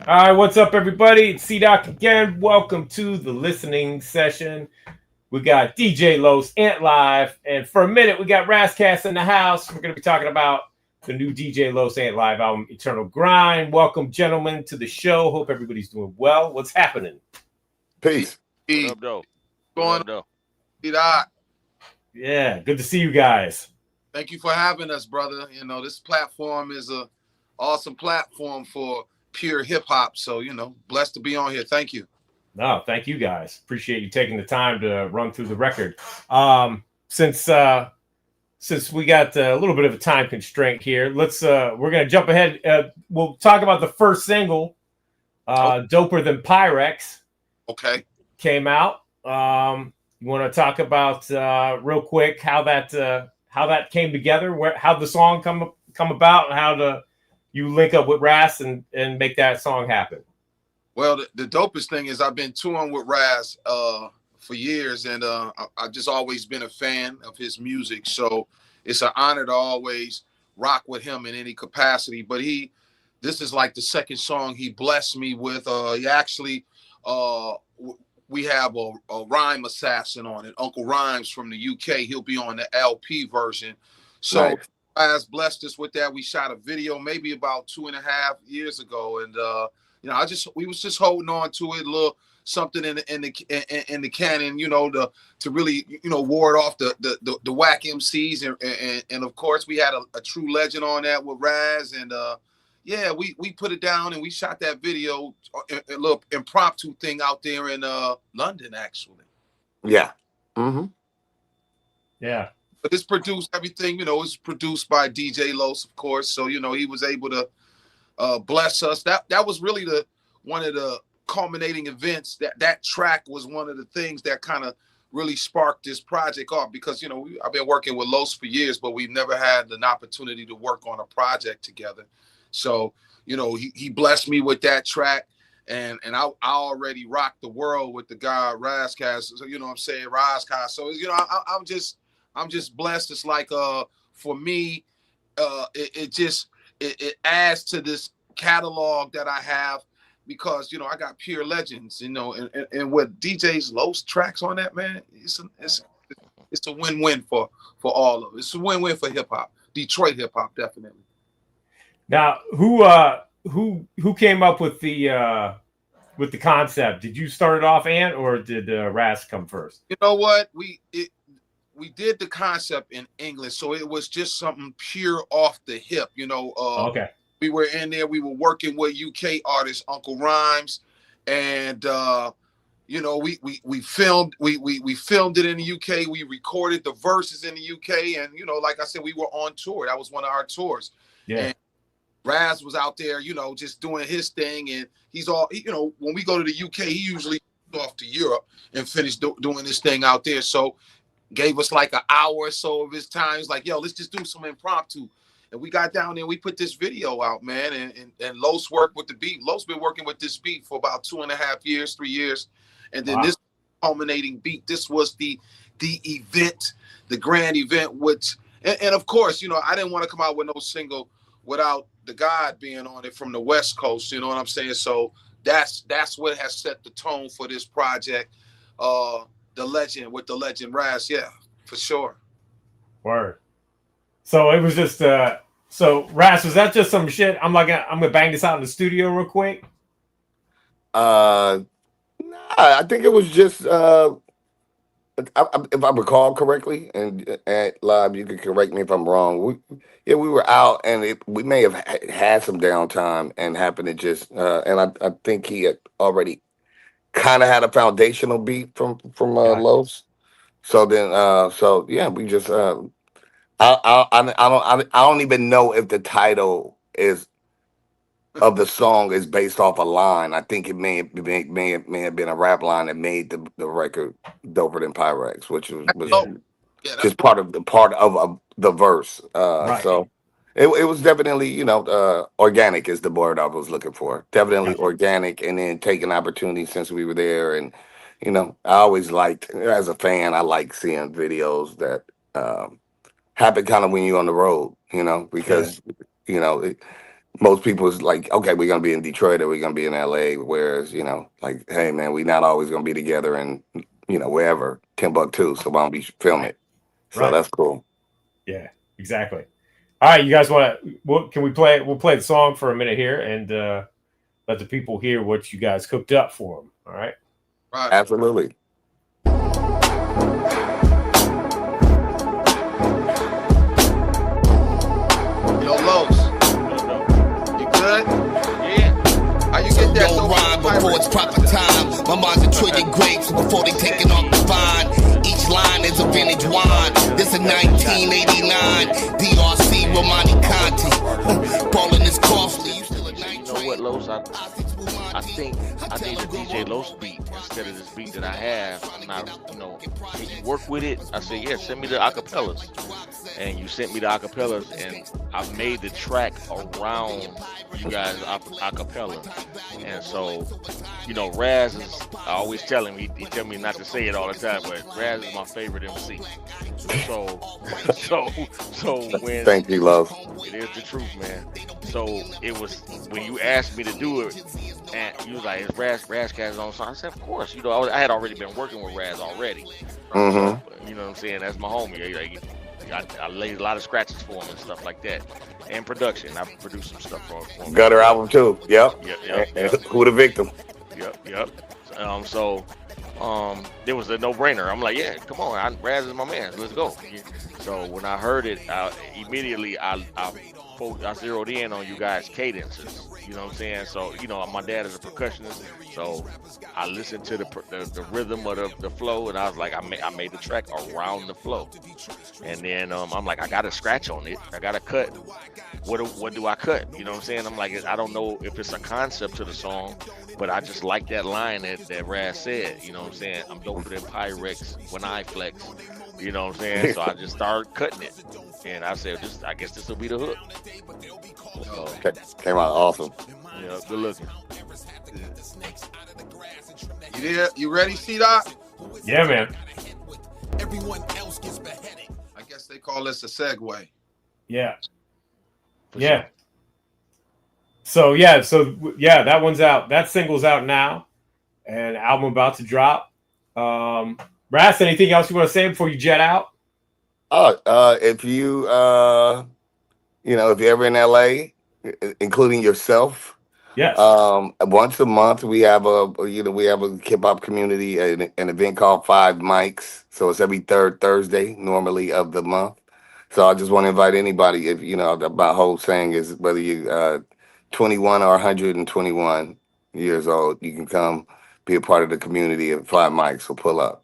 All right, what's up, everybody? It's C-Doc again. Welcome to the listening session. We got DJ Los, Antlive, and for a minute, we got Rascast in the house. We're going to be talking about the new DJ Los Antlive album, Eternal Grind. Welcome, gentlemen, to the show. Hope everybody's doing well. What's happening? Peace. What up, though? What Going up, though? on, Yeah, good to see you guys. Thank you for having us, brother. You know, this platform is a awesome platform for pure hip hop. So, blessed to be on here. Thank you. No, thank you guys. Appreciate you taking the time to run through the record. Since we got a little bit of a time constraint here, we're gonna jump ahead. We'll talk about the first single, "Doper Than Pyrex." Okay. Came out. You want to talk about real quick how that came together, how the song come about, and how you link up with Ras and make that song happen? Well, the dopest thing is I've been touring with Raz for years, and I've just always been a fan of his music. So it's an honor to always rock with him in any capacity. But this is like the second song he blessed me with. He actually, we have a rhyme assassin on it, Uncle Rhymes from the UK. He'll be on the LP version. So Nice. Raz blessed us with that. We shot a video maybe about 2.5 years ago, and we was just holding on to it, a little something in the canon, to really, ward off the whack MCs, and of course we had a true legend on that with Raz, and we put it down and we shot that video, a little impromptu thing out there in London, actually. Yeah. Mm-hmm. Yeah. But it's produced everything, it's produced by DJ Los, of course. So, he was able to bless us. That was really one of the culminating events. That track was one of the things that kind of really sparked this project off, because I've been working with Los for years, but we've never had an opportunity to work on a project together. So he blessed me with that track, and I already rocked the world with the guy Rascast. So what I'm saying, Rascast. So I'm just blessed. It's like for me, it adds to this catalog that I have, because I got pure legends, and with DJ's Los tracks on that, man, it's a win-win for all of it. It's a win-win for hip hop, Detroit hip hop, definitely. Now, who came up with the concept? Did you start it off, Ant, or did Ras come first? You know what? We did the concept in English, so it was just something pure off the hip. Okay. We were in there. We were working with UK artist Uncle Rhymes, and we filmed. We filmed it in the UK. We recorded the verses in the UK, and like I said, we were on tour. That was one of our tours. Yeah. And Raz was out there, just doing his thing, and he's all, when we go to the UK, he usually goes off to Europe and finish doing this thing out there. So gave us like an hour or so of his time. He's like, yo, let's just do some impromptu. And we got down there and we put this video out, man. And Los worked with the beat. Los been working with this beat for about 2.5 years, 3 years. And then this culminating beat, this was the event, the grand event, and of course, I didn't want to come out with no single without the God being on it from the West Coast, you know what I'm saying? So that's what has set the tone for this project. The legend Raz, yeah, for sure. Word. So it was just so Ras, was that just some shit? I'm gonna bang this out in the studio real quick. Nah, I think it was just if I recall correctly, and live, you can correct me if I'm wrong. We were out, and we may have had some downtime, and happened to just and I think he had already kind of had a foundational beat from Los. So then, yeah, we just I don't even know if the title is of the song is based off a line. I think it may have been a rap line that made the record Doper Than Pyrex, which was just part of the verse. Right. So it was definitely, organic is the word I was looking for. Definitely organic, and then taking opportunities since we were there. And I always liked, as a fan, I like seeing videos that happen kind of when you're on the road, because most people is like, okay, we're gonna be in Detroit or we're gonna be in LA. Whereas, like, hey man, we're not always gonna be together and wherever, Timbuktu. So why don't we film it? So Right. that's cool. Yeah, exactly. All right, you guys want to? Can we play? We'll play the song for a minute here and let the people hear what you guys cooked up for them. All right. Right. Absolutely. Yo, Los. You good? Yeah. How you get that? Don't rhyme before it's proper time. My mind's a trillion grapes before they take it off the vine. Each line is a vintage wine. This is 1989. DRC Romani Conti. Ballin' is costly. You still a night You know what, Los? I think I need a DJ Los beat instead of this beat that I have. I'm not, can you work with it? I said, yeah, send me the acapellas. And you sent me the acapellas, and I made the track around you guys acapella. And so, Raz is, I always tell him, he tell me not to say it all the time, but Raz is my favorite MC. So when Thank you, love. it is the truth, man. So it was when you asked me to do it, and you was like, "Is Razcast on?" So I said, "Of course." I had already been working with Raz already. Mm-hmm. So you know what I'm saying? That's my homie. I laid a lot of scratches for him and stuff like that, and production. I produced some stuff for him. Gutter album too. Yep. Yep. Who the victim? Yep. There was a no-brainer. I'm like, yeah, come on, Raz is my man. Let's go. So when I heard it, immediately I zeroed in on you guys' cadences. You know what I'm saying? So my dad is a percussionist, so I listened to the rhythm of the flow, and I was like, I made the track around the flow, and then I'm like, I got to scratch on it. I got to cut. What do I cut? You know what I'm saying? I'm like, I don't know if it's a concept to the song, but I just like that line that Raz said. You know what I'm saying? I'm doper than Pyrex when I flex. You know what I'm saying? So I just started cutting it, and I said, I guess this will be the hook. So, Came out awesome. Yeah, good looking. You there? You ready, C-Dot? Yeah, man. I guess they call this a segue. Yeah. For Yeah. sure. So that one's out. That single's out now, and album about to drop. Brass, anything else you want to say before you jet out? If you if you're ever in LA, including yourself, Yes. once a month we have a hip hop community, an event called 5 Mics. So it's every third Thursday normally of the month. So I just want to invite anybody, if my whole saying is whether you 21 or 121 years old, you can come be a part of the community of 5 Mics. So pull up.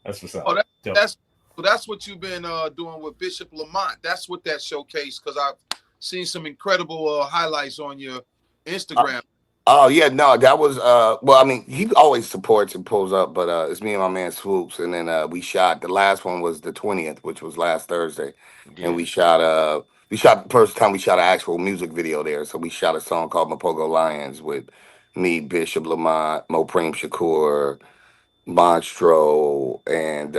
That's what's up. Oh, that's what you've been doing with Bishop Lamont. That's what that showcase, because I've seen some incredible highlights on your Instagram. Oh yeah, no, that was well, I mean, he always supports and pulls up, but it's me and my man Swoops, and then we shot, the last one was the 20th, which was last Thursday. Yeah. And we shot the first time we shot an actual music video there. So we shot a song called Mapogo Lions with me, Bishop Lamont, Mopreem Shakur, Monstro, and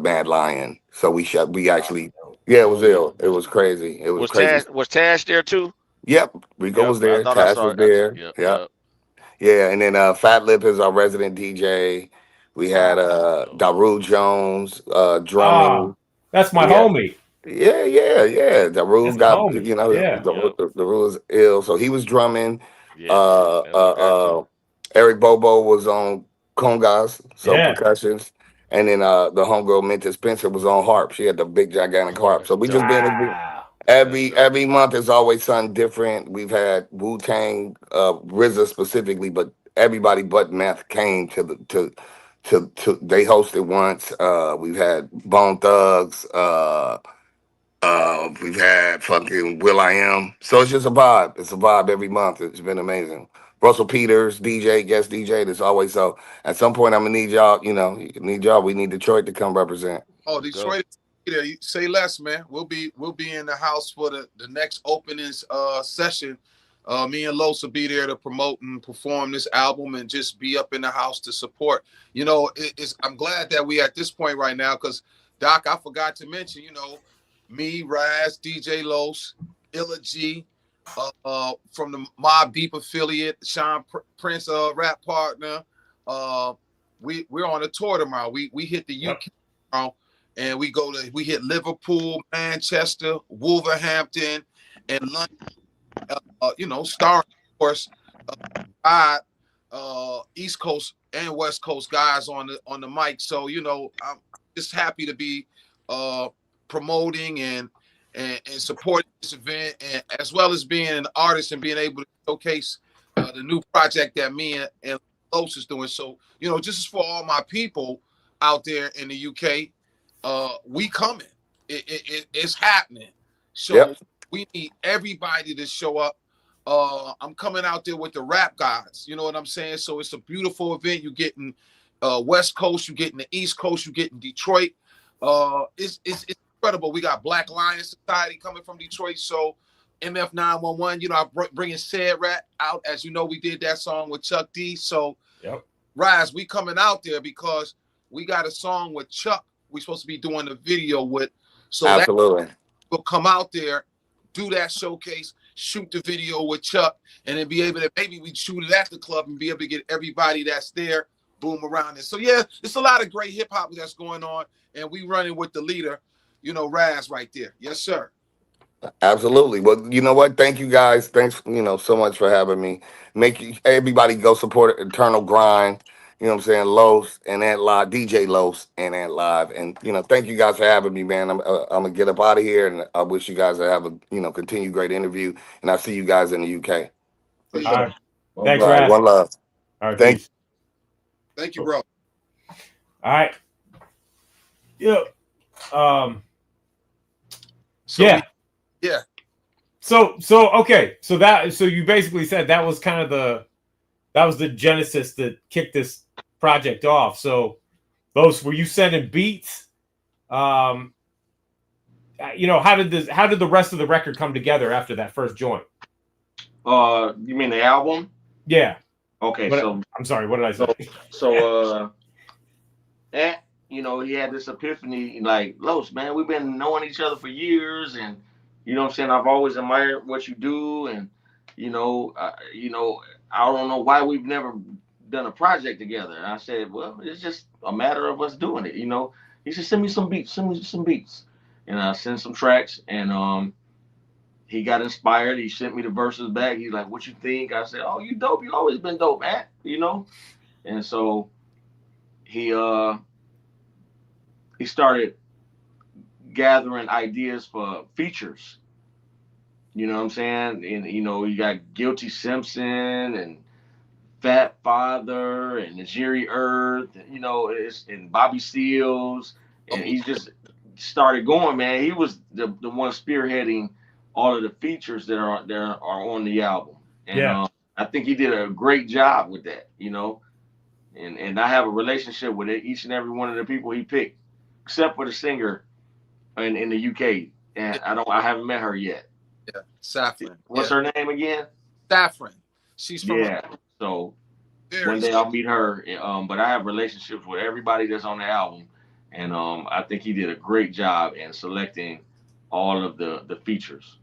Mad Lion. So we actually, yeah, it was ill. It was crazy. It was crazy. Was Tash there too? Yep, Rico was there. I thought I Tash saw was it. there. Yep. Yeah, and then Fat Lip is our resident DJ. We had Daru Jones drumming. That's my Yeah. homie. Yeah. Daru That's got homie. Yeah. Daru was ill, so he was drumming. Yeah. Eric Bobo was on congas, so Yeah. percussions, and then the homegirl Minta Spencer was on harp. She had the big gigantic harp. So we just been every month is always something different. We've had Wu-Tang, RZA specifically, but everybody but Meth came to they hosted once. We've had Bone Thugs. We've had fucking Will I Am. So it's just a vibe. It's a vibe every month. It's been amazing. Russell Peters, DJ, guest DJ. There's always so. At some point, I'm gonna need y'all. We need Detroit to come represent. Oh, Detroit. You say less, man. We'll be in the house for the next opening session. Me and Los will be there to promote and perform this album and just be up in the house to support. I'm glad that we at this point right now, because Doc, I forgot to mention, me, Raz, DJ Los, Illa G, from the Mobb Deep affiliate, Sean Prince rap partner. We're on a tour tomorrow. We hit the UK tomorrow, and we hit Liverpool, Manchester, Wolverhampton, and London. Starring, of course, East Coast and West Coast guys on the mic. So I'm just happy to be promoting and supporting this event, and as well as being an artist and being able to showcase the new project that me and Los is doing. So just for all my people out there in the UK, we coming. It's happening. So we need everybody to show up. I'm coming out there with the rap gods. You know what I'm saying? So it's a beautiful event. You're getting West Coast, you're getting the East Coast, you're getting Detroit. It's incredible. We got Black Lion Society coming from Detroit. So MF 911, I'm bringing Sad Rat out. As you know, we did that song with Chuck D. So Rise, we coming out there because we got a song with Chuck we're supposed to be doing a video with. So absolutely, we'll come out there, do that showcase, shoot the video with Chuck, and then be able to, maybe we shoot it at the club and be able to get everybody that's there, boom, around it. So yeah, it's a lot of great hip hop that's going on, and we running with the leader, Raz right there. Yes, sir. Absolutely. Well, you know what? Thank you guys. Thanks, so much for having me. Everybody go support Eternal Grind. You know what I'm saying? Los and Antlive, DJ Los and Antlive. And, thank you guys for having me, man. I'm going to get up out of here, and I wish you guys to have a, continued great interview. And I'll see you guys in the UK. For sure. All right. Thanks, Raz. One love. All right. Thank you, bro. All right. Yeah. Yeah. So okay. So you basically said that was kind of the genesis that kicked this project off. So were you sending beats? How did the rest of the record come together after that first joint? You mean the album? Yeah. Okay, I'm sorry, what did I say? He had this epiphany, like, Los, man, we've been knowing each other for years, and you know what I'm saying, I've always admired what you do, and I don't know why we've never done a project together. And I said, well, it's just a matter of us doing it, He said, send me some beats, and I sent some tracks, and he got inspired. He sent me the verses back. He's like, what you think? I said, oh, you dope. You always been dope, man. And so he started gathering ideas for features. You know what I'm saying? And, you got Guilty Simpson and Fat Father and Najiri Earth, and Bobby Seals. And he just started going, man. He was the one spearheading all of the features that are on the album. And I think he did a great job with that, and I have a relationship with each and every one of the people he picked, except for the singer in the UK. And I haven't met her yet. Yeah, Saffron. What's her name again? Saffron. She's from So one day I'll meet her. But I have relationships with everybody that's on the album, and I think he did a great job in selecting all of the features.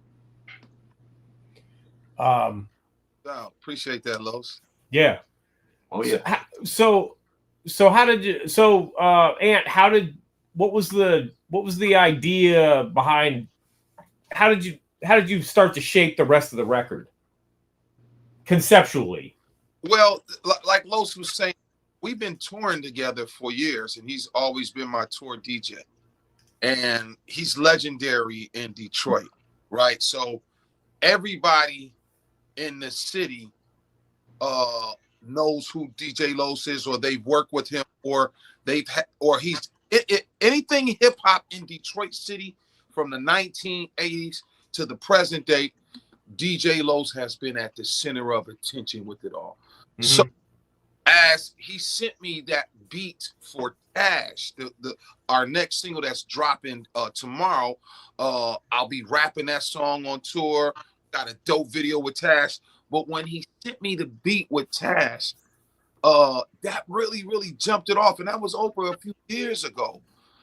Appreciate that, Los. Yeah. Oh yeah. So how did you? Ant, what was the idea behind? How did you start to shape the rest of the record conceptually? Well, like Los was saying, we've been touring together for years, and he's always been my tour DJ, and he's legendary in Detroit, right? So everybody in the city knows who DJ Los is, or they've worked with him, or he's anything hip hop in Detroit City from the 1980s to the present day. DJ Los has been at the center of attention with it all. Mm-hmm. So as he sent me that beat for Tash, our next single that's dropping tomorrow, I'll be rapping that song on tour. Got a dope video with Tash. But when he sent me the beat with Tash, that really, really jumped it off. And that was over a few years ago.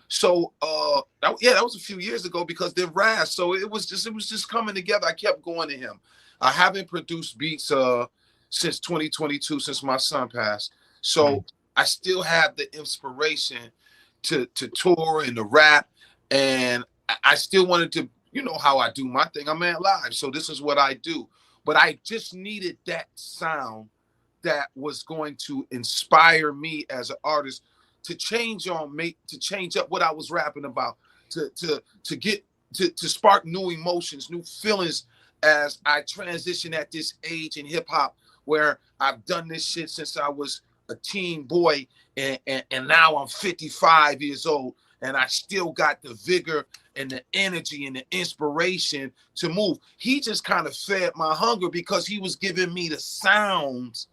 So that was a few years ago, because they're Raz. So it was just coming together. I kept going to him. I haven't produced beats since 2022, since my son passed. So I still have the inspiration to tour and to rap, and I still wanted to, you know how I do my thing. I'm Antlive, so this is what I do. But I just needed that sound that was going to inspire me as an artist to change up what I was rapping about, to get to spark new emotions, new feelings as I transition at this age in hip hop, where I've done this shit since I was a teen boy, and now I'm 55 years old, and I still got the vigor and the energy and the inspiration to move. He just kind of fed my hunger because he was giving me the sounds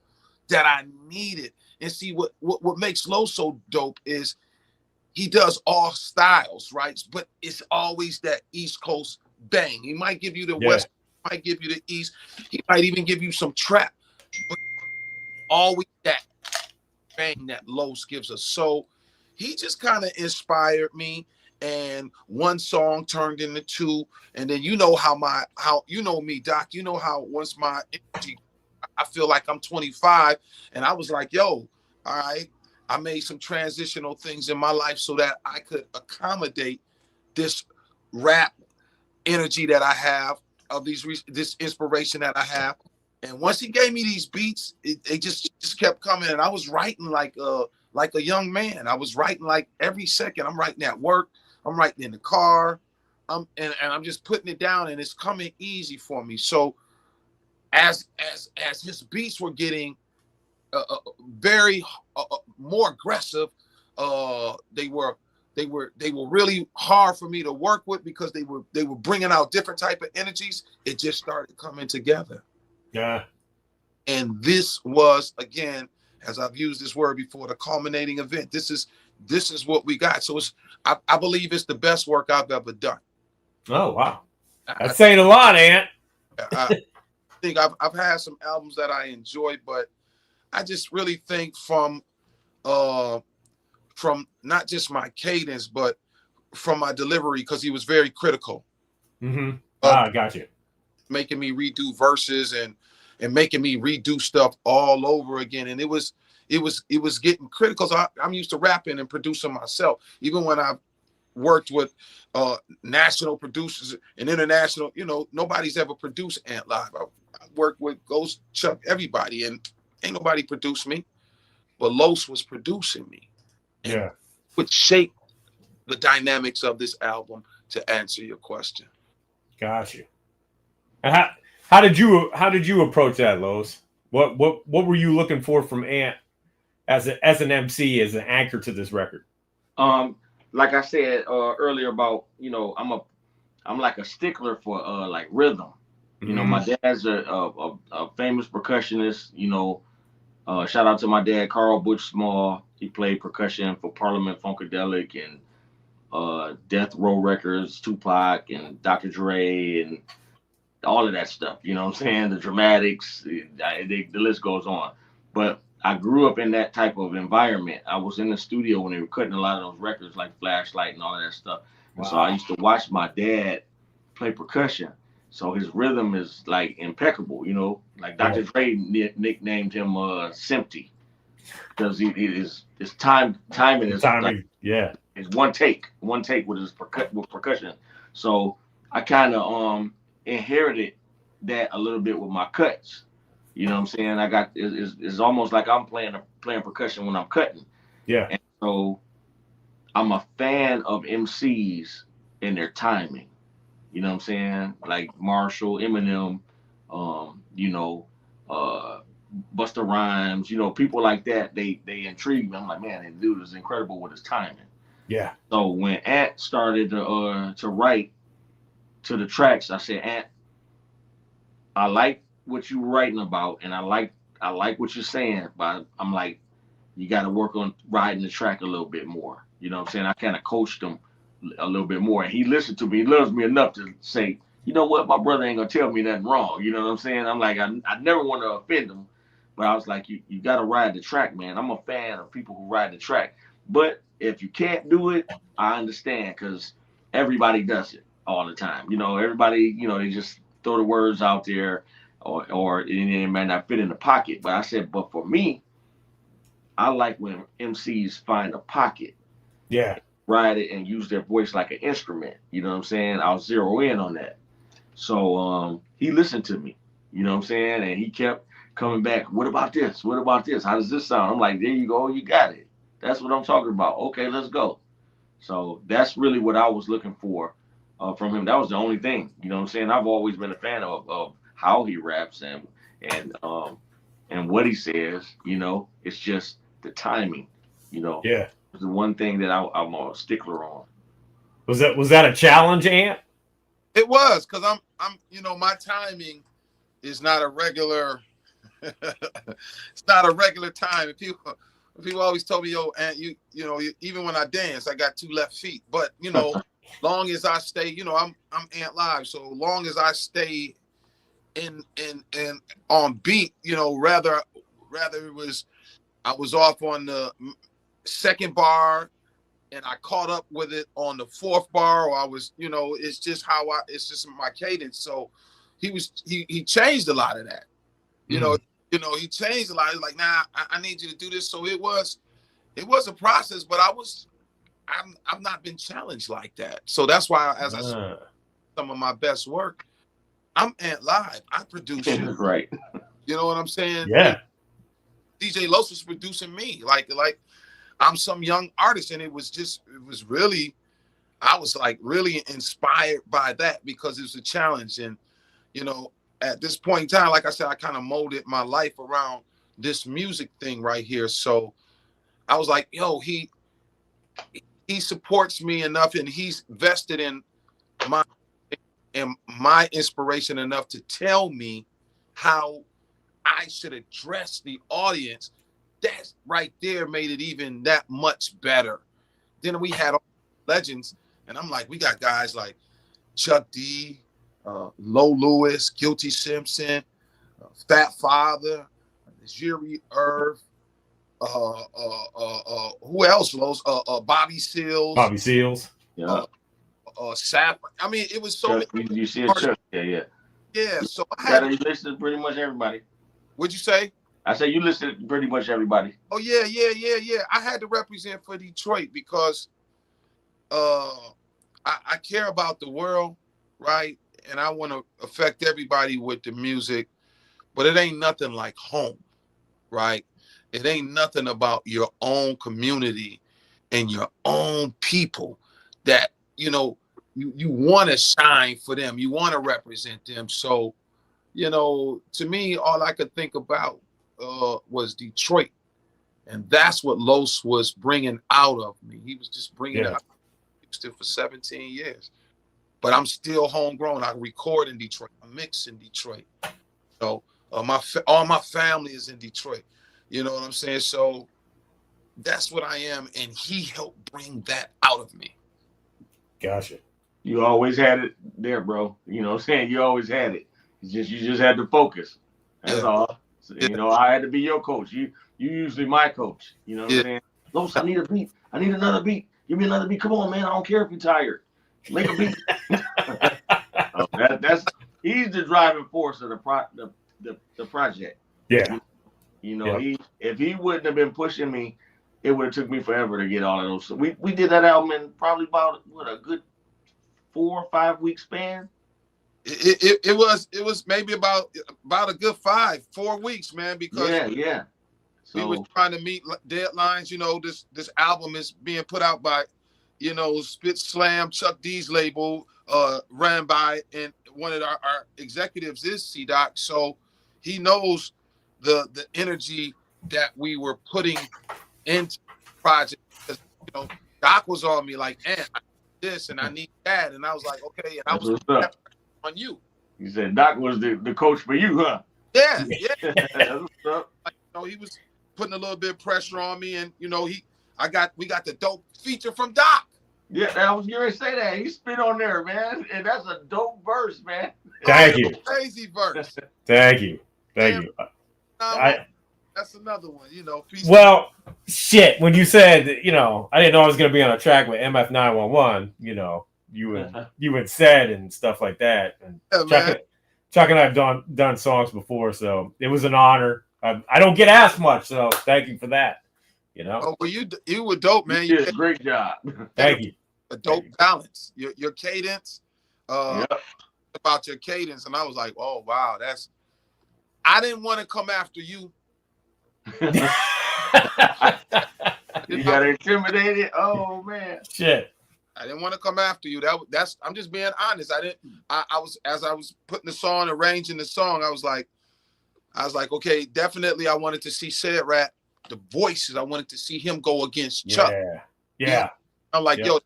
that I needed. And see, what makes Low so dope is he does all styles, right? But it's always that East Coast bang. He might give you the West, might give you the East, he might even give you some trap, but always that bang that Los gives us. So he just kind of inspired me, and one song turned into two, and then you know how you know me, Doc. You know how once my energy, I feel like I'm 25, and I was like, yo, all right, I made some transitional things in my life so that I could accommodate this rap energy that I have, of this inspiration that I have. And once he gave me these beats, they just kept coming, and I was writing like a young man. I was writing like every second. I'm writing at work, I'm writing in the car, and I'm just putting it down, and it's coming easy for me. So as his beats were getting very more aggressive, they were really hard for me to work with because they were bringing out different type of energies. It just started coming together. Yeah. And this was, again, as I've used this word before, the culminating event. This is what we got. So I believe it's the best work I've ever done. Oh wow, that's saying a lot, Ant. I think I've had some albums that I enjoyed, but I just really think from not just my cadence, but from my delivery, because he was very critical. Mm-hmm. I got you. Making me redo verses and making me redo stuff all over again. And it was getting critical. So I'm used to rapping and producing myself. Even when I've worked with national producers and international, nobody's ever produced Antlive. I worked with Ghost, Chuck, everybody, and ain't nobody produced me. But Los was producing me. Yeah. Which shaped the dynamics of this album, to answer your question. Got you. And how did you approach that, Los? What were you looking for from Ant as an MC, as an anchor to this record? Like I said earlier about, I'm like a stickler for like rhythm. My dad's a famous percussionist. Shout out to my dad, Carl Butch Small. He played percussion for Parliament Funkadelic and Death Row Records, Tupac and Dr. Dre and all of that stuff. You know what I'm saying? The Dramatics, the list goes on. But I grew up in that type of environment. I was in the studio when they were cutting a lot of those records, like Flashlight and all of that stuff. Wow. So I used to watch my dad play percussion. So his rhythm is like impeccable, like Dr. Dre nicknamed him Simpty, because his timing is like, yeah. It's one take with his percussion. So I kind of inherited that a little bit with my cuts. You know what I'm saying? I got it's almost like I'm playing percussion when I'm cutting. Yeah. And so I'm a fan of MCs and their timing. You know what I'm saying? Like Marshall, Eminem, Busta Rhymes, people like that. They intrigue me. I'm like, man, this dude is incredible with his timing. Yeah. So when Ant started to write to the tracks, I said, Ant, I like what you're writing about, and I like what you're saying, but I'm like, you got to work on riding the track a little bit more. You know what I'm saying? I kind of coached him a little bit more, and he listened to me. He loves me enough to say, you know what, my brother ain't gonna tell me nothing wrong. You know what I'm saying? I'm like, I never want to offend him, but I was like, you got to ride the track, man. I'm a fan of people who ride the track, but if you can't do it, I understand, because everybody does it all the time. Everybody, they just throw the words out there, or it might not fit in the pocket. But I said, but for me, I like when MCs find a pocket, ride it, and use their voice like an instrument. You know what I'm saying? I'll zero in on that. So he listened to me. You know what I'm saying? And he kept coming back. What about this? What about this? How does this sound? I'm like, there you go. You got it. That's what I'm talking about. Okay, let's go. So that's really what I was looking for from him. That was the only thing. You know what I'm saying? I've always been a fan of how he raps and what he says. You know, it's just the timing. You know, it's the one thing that I'm a stickler on. Was that a challenge, Ant? It was, because I'm my timing is not a regular. It's not a regular time. People always told me, yo, and you know, even when I dance, I got 2 left feet. But long as I stay, I'm Antlive. So long as I stay in on beat, rather it was I was off on the second bar and I caught up with it on the 4th bar, or I was, it's just it's just my cadence. So he changed a lot of that. He changed a lot. He's like, nah, I need you to do this. So it was a process, but I've not been challenged like that. So that's why, as I said, some of my best work, I'm Antlive. I produce it. Right. You know what I'm saying? Yeah. DJ Los was producing me. Like I'm some young artist, and I was like really inspired by that because it was a challenge. And, at this point in time, like I said, I kind of molded my life around this music thing right here. So I was like, yo, he supports me enough, and he's vested in my inspiration enough to tell me how I should address the audience. That right there made it even that much better. Then we had all legends, and I'm like, we got guys like Chuck D, Low Lewis, Guilty Simpson, Fat Father, Jerry Irv, who else? Bobby Seals. Yeah. Sap. I mean, it was so Chuck, many. you see it, Chuck? Yeah. Yeah. So You listened to pretty much everybody. What'd you say? I said you listened to pretty much everybody. Oh yeah. I had to represent for Detroit because I care about the world, right? And I want to affect everybody with the music, but it ain't nothing like home, right? It ain't nothing about your own community and your own people that, you want to shine for them. You want to represent them. So, to me, all I could think about was Detroit. And that's what Los was bringing out of me. He was just bringing it out for 17 years. But I'm still homegrown. I record in Detroit. I mix in Detroit. So all my family is in Detroit. You know what I'm saying? So that's what I am. And he helped bring that out of me. Gotcha. You always had it there, bro. You know what I'm saying? You always had it. You just had to focus. That's all. So, I had to be your coach. You usually my coach. You know what I'm saying? Los, I need a beat. I need another beat. Give me another beat. Come on, man. I don't care if you're tired. Make a beat. He's the driving force of the project. Yeah. If he wouldn't have been pushing me, it would have took me forever to get all of those. So we did that album in probably about a good 4 or 5 week span. It was maybe about a good 4 weeks, man, because we was trying to meet deadlines. This album is being put out by SpitSLAM, Chuck D's label, ran by, and one of our executives is C-Doc, so he knows the energy that we were putting into the project. Doc was on me like, I need this and I need that, and I was like, okay, and I was on you. He said Doc was the coach for you, huh? Yeah. That's what's up. He was putting a little bit of pressure on me, and we got the dope feature from Doc. Yeah, I was going to say that. He spit on there, man. And that's a dope verse, man. Thank you. Crazy verse. Thank you. That's another one, Well, shit, when you said, I didn't know I was going to be on a track with MF911, you had said and stuff like that. And Chuck and I have done songs before, so it was an honor. I don't get asked much, so thank you for that. You know. Oh, well, you were dope, man. You did a great job. Thank you. A dope balance. Your cadence. Yep. About your cadence, and I was like, oh wow, that's. I didn't want to come after you. You got intimidated. Oh man. Shit. I didn't want to come after you. That's. I'm just being honest. I didn't. I was as I was putting the song, arranging the song. I was like, okay, definitely. I wanted to see Said Rat, the voices. I wanted to see him go against Chuck. Yeah. I'm like, yo, it's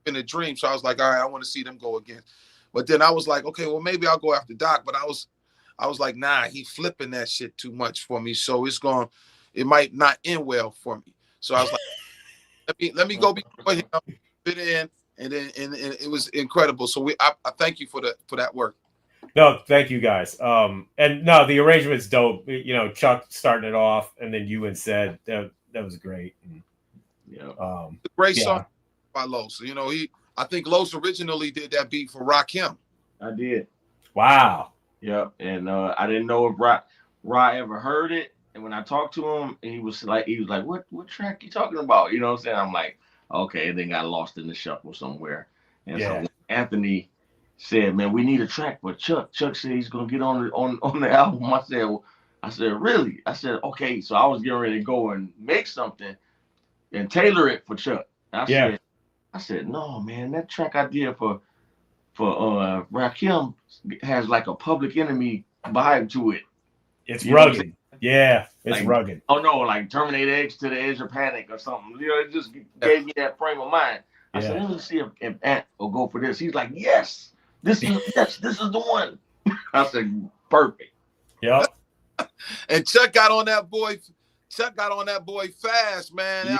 been a dream. So I was like, all right, I want to see them go against. But then I was like, okay, well, maybe I'll go after Doc. But I was like, nah, he flipping that shit too much for me. So it might not end well for me. So I was like, let me go before him, fit in, and it was incredible. So I thank you for that work. No, thank you guys. And no, the arrangement's dope. You know, Chuck starting it off, and then you and Said that was great. And, great song by Los. You know, I think Los originally did that beat for Rakim. I did. Wow. Yep. And I didn't know if Ra ever heard it. And when I talked to him, he was like, what track you talking about? You know what I'm saying? I'm like, okay, it then got lost in the shuffle somewhere. And so Anthony said, man, we need a track for Chuck. Chuck said he's gonna get on the album. I said, really? I said, okay. So I was getting ready to go and make something and tailor it for Chuck. I said, no, man, that track I did for Rakim has like a Public Enemy vibe to it. It's rugged. Yeah, it's like, rugged. Oh no, like Terminator X to the Edge of Panic or something. You know, it just gave me that frame of mind. I said, let me see if Ant will go for this. He's like, yes, this is the one. I said, perfect. Yep. And Chuck got on that boy fast, man.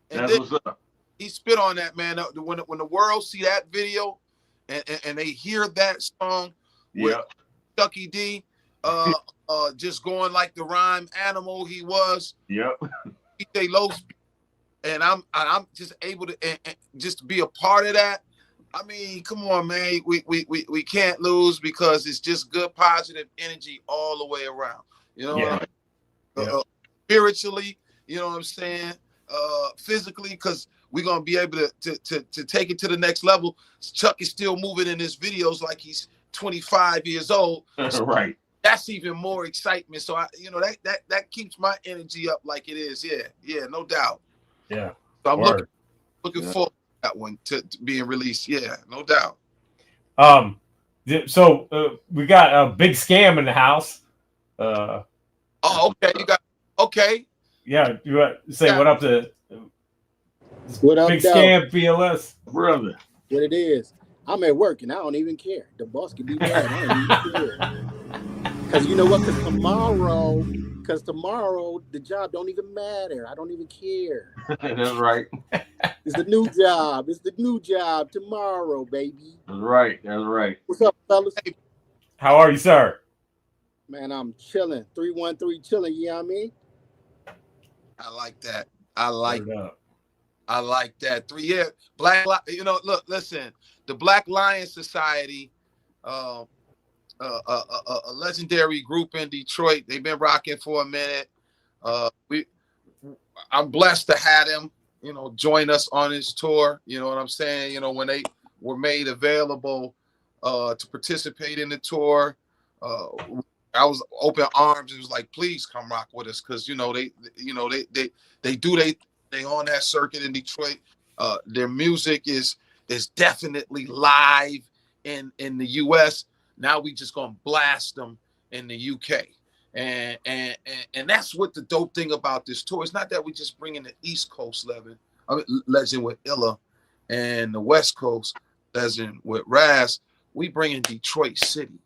That's what's up. He spit on that, man. When the world see that video and they hear that song with Chucky D, just going like the rhyme animal he was. Yep. DJ Los, and I'm just able to and just be a part of that. I mean, come on, man. We can't lose because it's just good positive energy all the way around. You know, spiritually, you know what I'm saying? Physically, because we're gonna be able to take it to the next level. Chuck is still moving in his videos like he's 25 years old. So right. That's even more excitement. So that keeps my energy up like it is. Yeah, no doubt. Yeah. So I'm looking forward to that one to being released. Yeah, no doubt. So we got a big scam in the house. Okay. You got okay. Yeah, you say what up to what up, big scam PLS, brother. What it is? I'm at work and I don't even care. The boss can be mad. I don't even care. Because you know what? Because tomorrow the job don't even matter. I don't even care. That's right. It's the new job. It's the new job tomorrow, baby. That's right. That's right. What's up, fellas? How are you, sir? Man, I'm chilling. 313 chilling. You know what I mean? I like that. I like that. 3 years. Black. You know, look, listen. The Black Lion Society. A legendary group in Detroit. They've been rocking for a minute. I'm blessed to have them, you know, join us on this tour. You know what I'm saying? You know, when they were made available to participate in the tour, I was open arms. It was like, please come rock with us, because they on that circuit in Detroit. Their music is definitely live in the U.S. Now we just gonna blast them in the UK, and that's what the dope thing about this tour. It's not that we just bring in the East Coast legend with Illa, and the West Coast legend with Raz. We bring in Detroit City.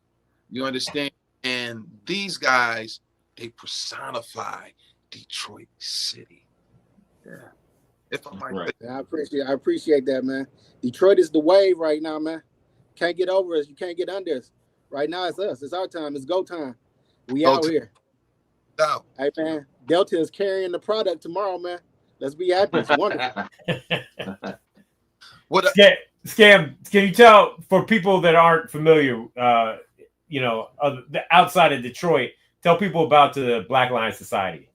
You understand? And these guys, they personify Detroit City. Yeah. If I might. Right. I appreciate that, man. Detroit is the wave right now, man. Can't get over us. You can't get under us. Right now, it's us. It's our time. It's go time. We out here. No. Hey, man. Delta is carrying the product tomorrow, man. Let's be happy. It's wonderful. Scam, can you tell, for people that aren't familiar, you know, outside of Detroit. Tell people about the Black Lion Society.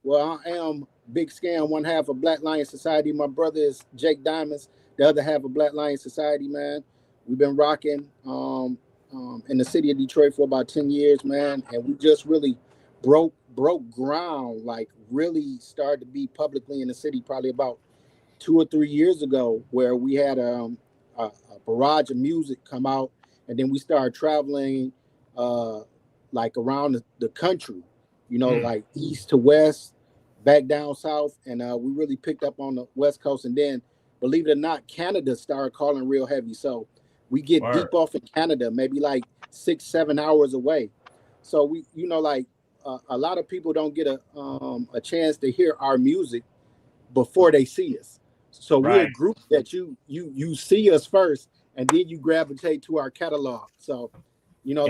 Well, I am Big Scam, one half of Black Lion Society. My brother is Jake Diamonds, the other half of Black Lion Society, man. We've been rocking in the city of Detroit for about 10 years, man. And we just really broke ground, like really started to be publicly in the city probably about 2 or 3 years ago, where we had a barrage of music come out, and then we started traveling like around the country, you know, like east to west, back down south, and we really picked up on the West Coast. And then, believe it or not, Canada started calling real heavy. So we get deep off in Canada, maybe like 6-7 hours away. So we, you know, like a lot of people don't get a chance to hear our music before they see us. So we're a group that you see us first, and then you gravitate to our catalog. So, you know,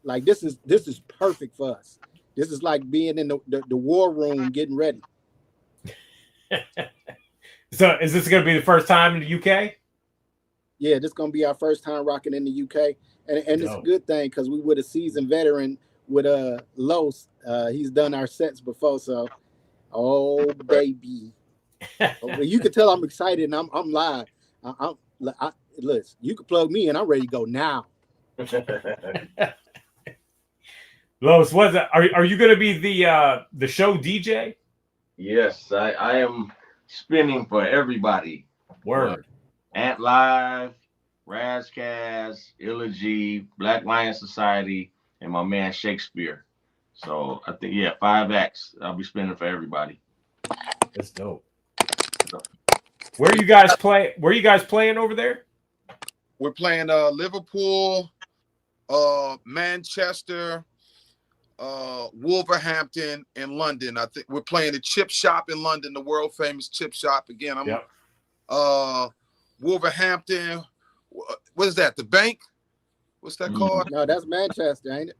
like this is perfect for us. This is like being in the war room getting ready. So is this going to be the first time in the UK? Yeah, this is going to be our first time rocking in the UK. And it's a good thing because we with a seasoned veteran with Los. He's done our sets before. So, oh, baby. You can tell I'm excited and I'm live. Listen, you can plug me in. I'm ready to go now. Los, what's that? Are you going to be the show DJ? Yes, I am spinning for everybody. Word. Antlive, Razcast, Illa G, Black Lion Society, and my man Shakespeare. So I think 5 acts. I'll be spinning for everybody. That's dope. Where you guys playing over there? We're playing Liverpool, Manchester, Wolverhampton, and London. I think we're playing the Chip Shop in London, the world famous Chip Shop. Again, Wolverhampton. What is that? The Bank? What's that called? No, that's Manchester, ain't it?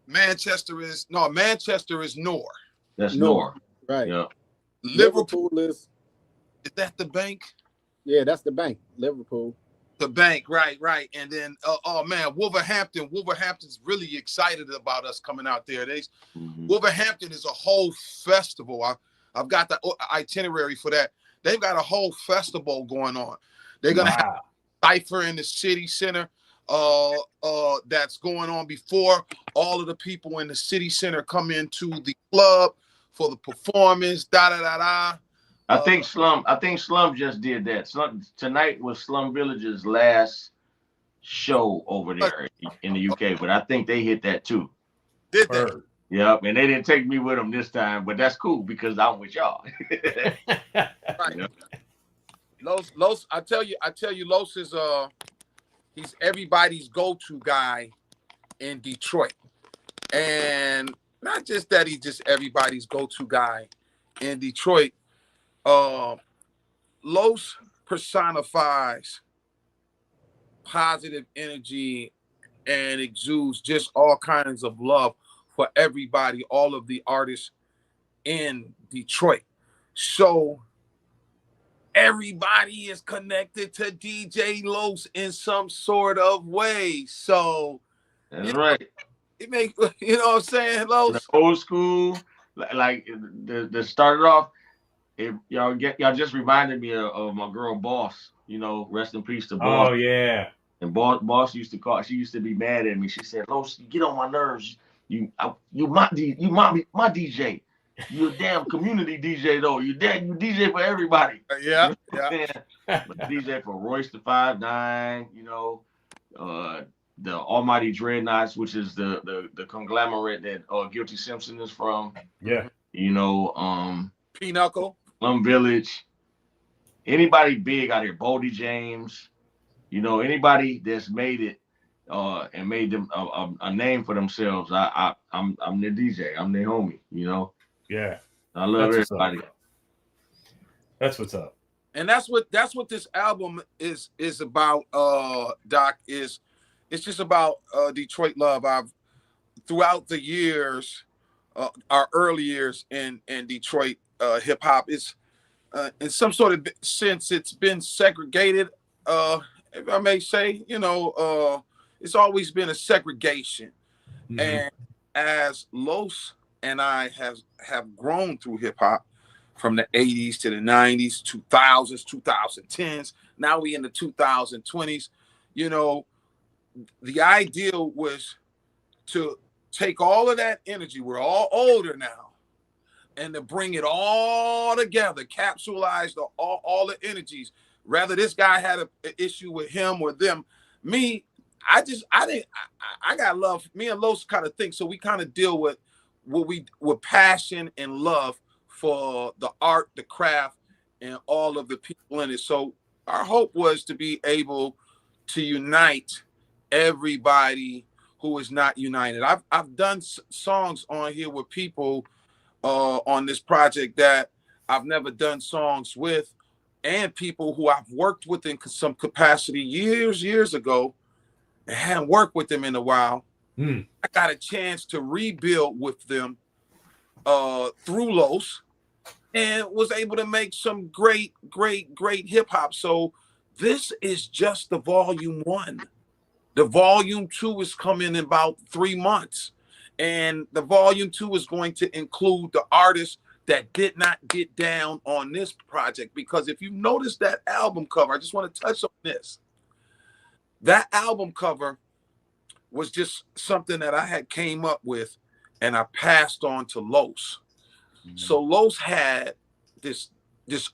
Manchester is Nor. That's Nor. Right. Yeah. Liverpool is that the Bank? Yeah, that's the Bank. Liverpool. The Bank, right. And then, Wolverhampton's really excited about us coming out there. Wolverhampton is a whole festival. I've got the itinerary for that. They've got a whole festival going on. They're gonna have Cypher in the city center. That's going on before all of the people in the city center come into the club for the performance. I think Slum just did that. Tonight was Slum Village's last show over there in the UK, but I think they hit that too. Did they? Yep, and they didn't take me with them this time, but that's cool because I'm with y'all. Right. Yep. Los, I tell you, Los is he's everybody's go-to guy in Detroit, and not just that, he's just everybody's go-to guy in Detroit. Los personifies positive energy and exudes just all kinds of love for everybody, all of the artists in Detroit. So everybody is connected to DJ Los in some sort of way. So that's right. It makes, you know what I'm saying, Los? The old school, like the started off. Y'all just reminded me of my girl Boss. You know, rest in peace to Boss. Oh yeah. And Boss used to call. She used to be mad at me. She said, "Los, you get on my nerves. You my DJ. You're a damn community DJ though. You DJ for everybody." Yeah. But DJ for Royce the 5'9", you know, the Almighty Dreadnoughts, which is the conglomerate that Guilty Simpson is from. Yeah. You know, Pinochle. Plum Village. Anybody big out here, Boldy James. You know, anybody that's made it and made them a name for themselves. I'm their DJ. I'm their homie. You know. Yeah. I love everybody. That's what's up. And that's what this album is about, Doc. It's just about Detroit love. I've throughout the years, our early years in Detroit hip hop, it's in some sort of sense it's been segregated, if I may say. You know, it's always been a segregation. Mhm. And as Los and I have grown through hip hop from the 80s to the 90s, 2000s, 2010s, now we in the 2020s, you know, the ideal was to take all of that energy. We're all older now, and to bring it all together, capsulize all the energies. Rather, this guy had an issue with him or them. Me, I didn't. I got love. Me and Los kind of think so. We kind of deal with with passion and love for the art, the craft, and all of the people in it. So our hope was to be able to unite everybody who is not united. I've done songs on here with people on this project that I've never done songs with, and people who I've worked with in some capacity years ago and hadn't worked with them in a while. Mm. I got a chance to rebuild with them through Los, and was able to make some great hip hop. So this is just the volume 1. The volume 2 is coming in about 3 months. And the volume 2 is going to include the artists that did not get down on this project. Because if you notice that album cover, I just want to touch on this. That album cover was just something that I had came up with and I passed on to Los. Mm-hmm. So Los had this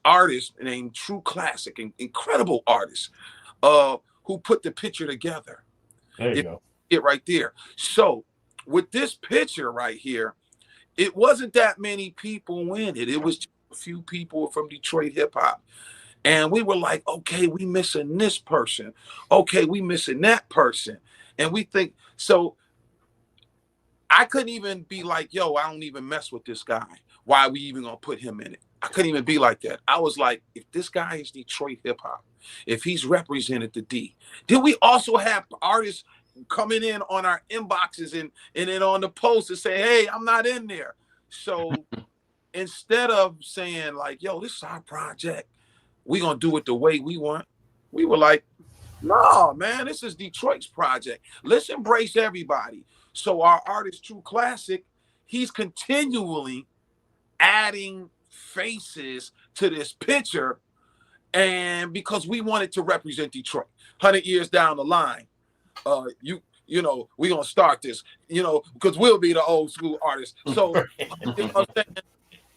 artist named True Classic, an incredible artist, who put the picture together. There you go. It right there. So with this picture right here, it wasn't that many people in it. It was just a few people from Detroit hip hop. And we were like, okay, we missing this person. Okay, we missing that person. And we think, so I couldn't even be like, yo, I don't even mess with this guy. Why are we even gonna put him in it? I couldn't even be like that. I was like, if this guy is Detroit hip hop, if he's represented the D, then we also have artists coming in on our inboxes and then on the post and say, hey, I'm not in there. So instead of saying like, yo, this is our project, we're gonna do it the way we want, we were like, no, man, this is Detroit's project. Let's embrace everybody. So our artist, True Classic, he's continually adding faces to this picture, and because we wanted to represent Detroit 100 years down the line, you know, we're gonna start this, you know, because we'll be the old school artists. So you know what I'm saying,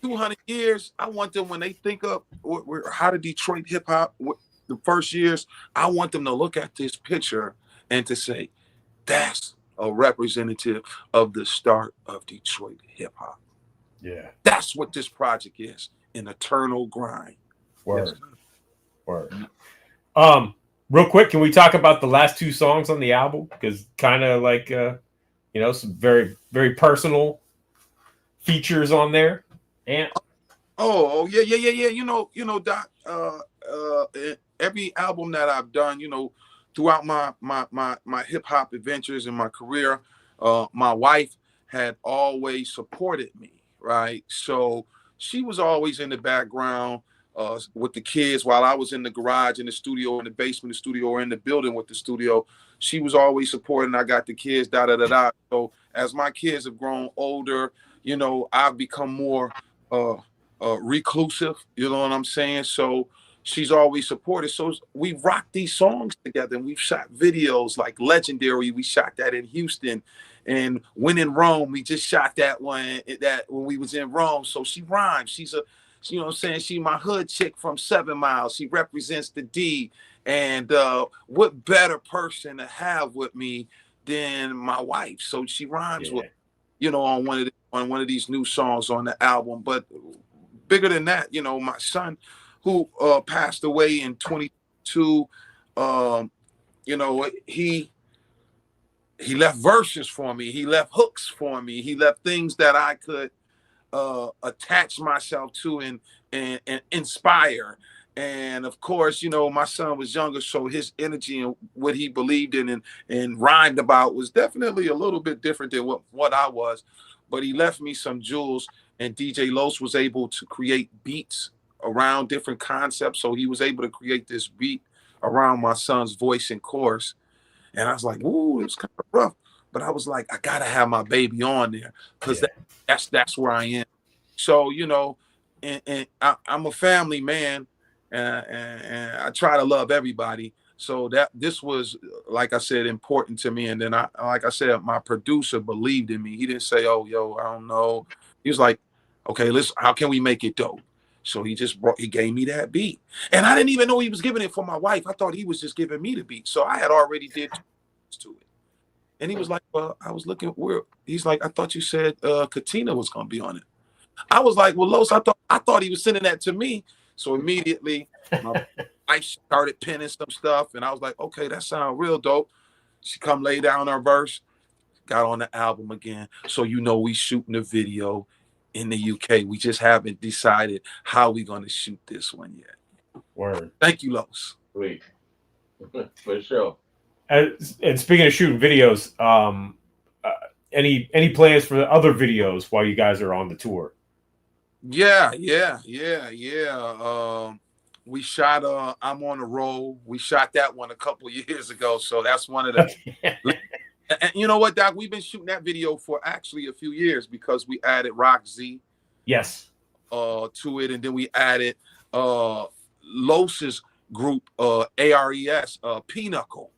200 years, I want them, when they think of how did Detroit hip hop the first years, I want them to look at this picture and to say, that's a representative of the start of Detroit hip hop. Yeah. That's what this project is, an eternal grind. Word. Yes. Word. Real quick, can we talk about the last 2 songs on the album? Because kind of like, you know, some very, very personal features on there. And oh yeah. You know, Doc, every album that I've done, you know, throughout my hip hop adventures in my career, my wife had always supported me, right? So she was always in the background with the kids while I was in the garage, in the studio, in the basement of the studio, or in the building with the studio. She was always supporting. I got the kids, So as my kids have grown older, you know, I've become more reclusive, you know what I'm saying? So she's always supported. So we rocked these songs together, and we've shot videos like Legendary. We shot that in Houston, and When in Rome, we just shot that one when we was in Rome. So she rhymes. She's you know what I'm saying? She my hood chick from 7 Mile. She represents the D. And what better person to have with me than my wife? So she rhymes with, you know, on one of these new songs on the album. But bigger than that, you know, my son, who passed away in 2022, you know, he left verses for me. He left hooks for me. He left things that I could attach myself to and inspire. And of course, you know, my son was younger, so his energy and what he believed in and rhymed about was definitely a little bit different than what I was. But he left me some jewels, and DJ Los was able to create beats around different concepts. So he was able to create this beat around my son's voice and chorus. And I was like, ooh, it was kind of rough. But I was like, I gotta have my baby on there because that's where I am. So, you know, and I'm a family man, and I try to love everybody. So that this was, like I said, important to me. And then like I said, my producer believed in me. He didn't say, "Oh, yo, I don't know." He was like, "Okay, how can we make it dope?" So he gave me that beat, and I didn't even know he was giving it for my wife. I thought he was just giving me the beat. So I had already did to it. And he was like, "Well, I was looking where." He's like, "I thought you said Katina was gonna be on it." I was like, "Well, Los, I thought he was sending that to me." So immediately, my wife started pinning some stuff, and I was like, "Okay, that sounds real dope." She come lay down her verse, got on the album again. So you know, we shooting a video in the UK. We just haven't decided how we gonna shoot this one yet. Word. Thank you, Los. Sweet. For sure. And speaking of shooting videos, any plans for the other videos while you guys are on the tour? Yeah. We shot I'm on a Roll. We shot that one a couple of years ago. So that's one of the and you know what, Doc? We've been shooting that video for actually a few years because we added Rock Z Yes. to it, and then we added Los's group ARES Pinochle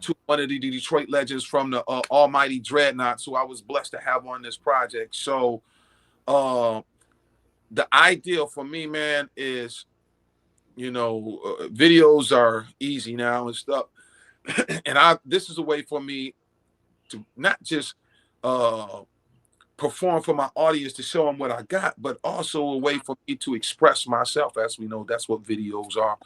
to one of the Detroit legends from the Almighty Dreadnoughts, who I was blessed to have on this project. So the ideal for me, man, is, you know, videos are easy now and stuff. And this is a way for me to not just perform for my audience to show them what I got, but also a way for me to express myself. As we know, that's what videos are.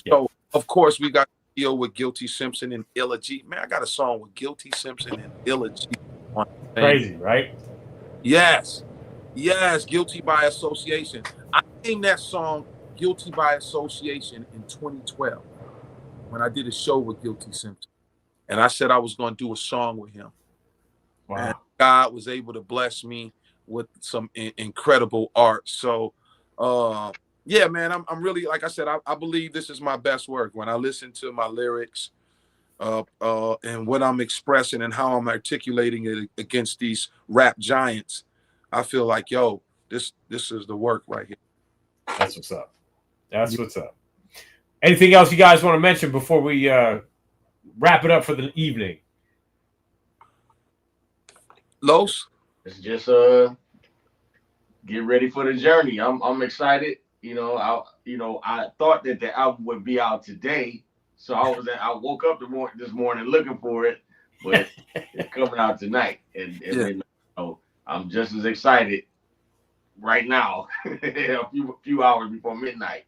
So, of course, we got a video with Guilty Simpson and Illa G. Man, I got a song with Guilty Simpson and Illa G. Crazy, right? Yes, Guilty by Association. I named that song Guilty by Association in 2012 when I did a show with Guilty Simpson. And I said I was going to do a song with him. Wow. And God was able to bless me with some incredible art. So, yeah, man, I'm really, like I said, I believe this is my best work. When I listen to my lyrics and what I'm expressing and how I'm articulating it against these rap giants, I feel like, yo, this is the work right here. That's what's up. That's what's up. Anything else you guys want to mention before we wrap it up for the evening? Los? It's just get ready for the journey. I'm excited. You know, I thought that the album would be out today. So I woke up this morning looking for it, but it's coming out tonight. And so I'm just as excited right now, a few hours before midnight.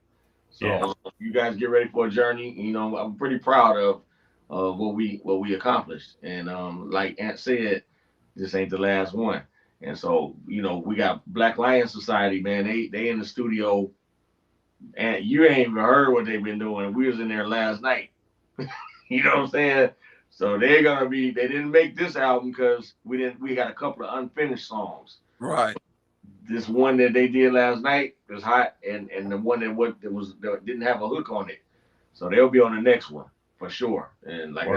So you guys get ready for a journey. You know, I'm pretty proud of what we accomplished. And like Ant said, this ain't the last one. And so, you know, we got Black Lion Society, man. They in the studio, and you ain't even heard what they've been doing. We was in there last night. You know what I'm saying? So they didn't make this album because we got a couple of unfinished songs. Right. This one that they did last night was hot, and the one that didn't have a hook on it. So they'll be on the next one for sure. And like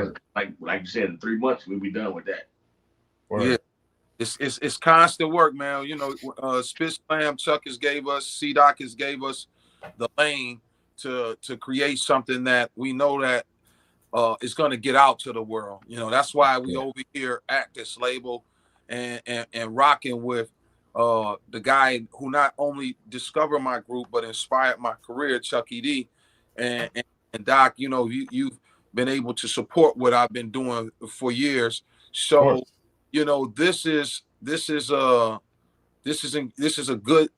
you said, in 3 months we'll be done with that. Yeah, it's constant work, man. You know, SpitSLAM, Chuck has gave us, C-Doc has gave us the lane to create something that we know that is going to get out to the world. You know, that's why we over here at this label and rocking with the guy who not only discovered my group but inspired my career, Chuck E.D. And Doc. You know, you've been able to support what I've been doing for years. So, you know, this is a good,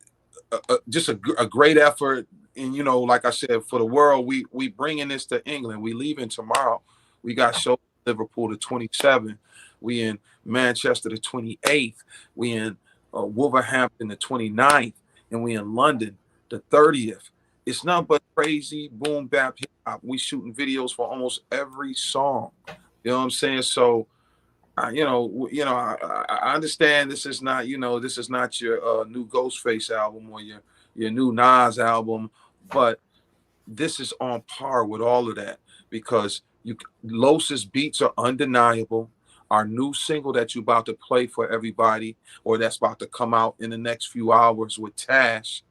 just a great effort. And, you know, like I said, for the world, we bringing this to England. We leaving tomorrow. We got shows in Liverpool the 27th. We in Manchester the 28th. We in Wolverhampton the 29th. And we in London the 30th. It's not but crazy boom bap hip hop. We shooting videos for almost every song. You know what I'm saying? So, I understand this is not, this is not your new Ghostface album or your new Nas album, but this is on par with all of that because Los's beats are undeniable. Our new single that you about to play for everybody, or that's about to come out in the next few hours with Tash,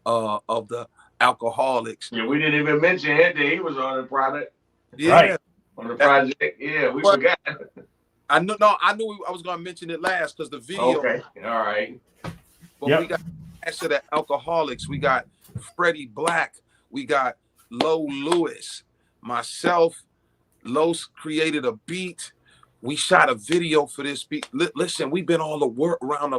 of the Alcoholics. Yeah, we didn't even mention it that he was on the product. Yeah, Right. On the project. Yeah, we forgot. I knew. No, I knew I was gonna mention it last because the video. Okay, all right. But we got Tash of the Alcoholics. We got Freddie Black. We got Lo Lewis. Myself. Los created a beat. We shot a video for this beat. Listen, we've been all around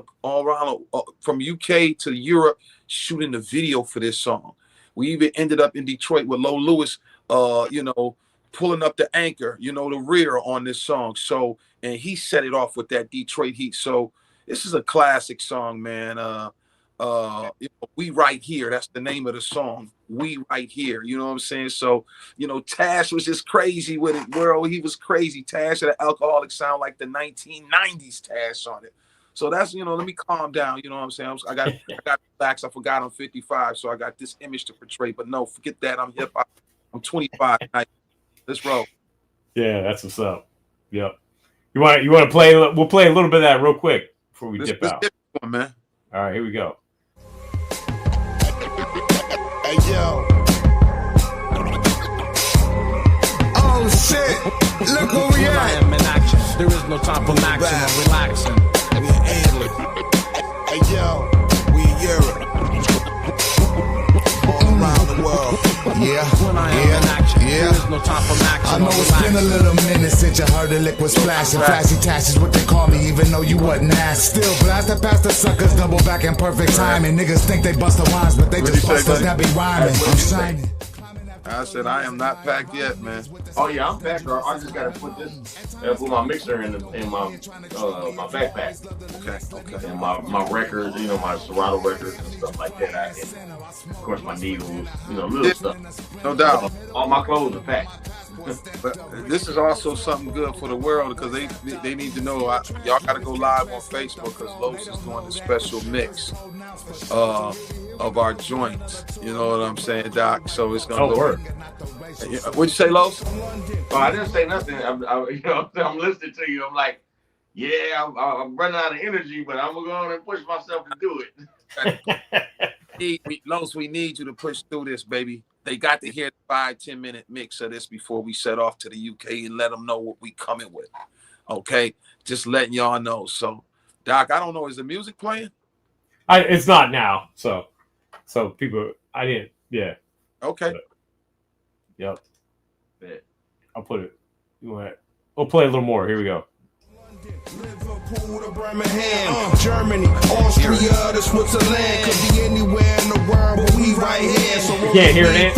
from UK to Europe shooting the video for this song. We even ended up in Detroit with Lo Lewis, pulling up the anchor, the rear on this song. So, and he set it off with that Detroit heat. So this is a classic song, man. We Right Here. That's the name of the song. We Right Here. You know what I'm saying? So, Tash was just crazy with it, bro. He was crazy. Tash of the Alcoholics sound like the 1990s Tash on it. So that's, let me calm down. You know what I'm saying? I got relax. I forgot I'm 55, so I got this image to portray. But no, forget that. I'm hip hop. I'm 25. Let's roll. Yeah, that's what's up. Yep. You want to play? We'll play a little bit of that real quick before we dip out. One, man. All right, here we go. Hey, yo. Oh, shit. Look where we at. I am in action. There is no time for maxing or relaxing. We in Antlive. Hey, yo. We in Europe. All around the world. Yeah. When I am in action, there is no time for maxing. I know it's been a little minute since you heard the liquid splashing. Flashy Tash is what they call me, even though you wasn't asked. Still blasting past the suckers, double back in perfect timing. Niggas think they bust the rhymes, but they just bust us that be rhyming. I'm shining. I said I am not packed yet, man. Oh yeah, I'm packed. I just gotta put my mixer in my backpack. Okay. And my records, my Serato records and stuff like that. And of course my needles, little stuff. No doubt. All my clothes are packed. But this is also something good for the world because they need to know y'all got to go live on Facebook because Los is doing a special mix of our joints. You know what I'm saying, Doc? So it's gonna work. What'd you say, Los? Oh, I didn't say nothing. I'm listening to you. I'm like, yeah, I'm running out of energy, but I'm gonna go on and push myself to do it. Los, we need you to push through this, baby. They got to hear the 5-10 minute mix of this before we set off to the UK and let them know what we coming with. Okay, just letting y'all know. So, Doc, I don't know, is the music playing? It's not now. So people, I didn't. Yeah. Okay. But, yep. Yeah. I'll put it. We'll play a little more. Here we go. Liverpool to Birmingham, Germany, Austria to Switzerland. Could be anywhere in the world, but we right here. So you can't hear it.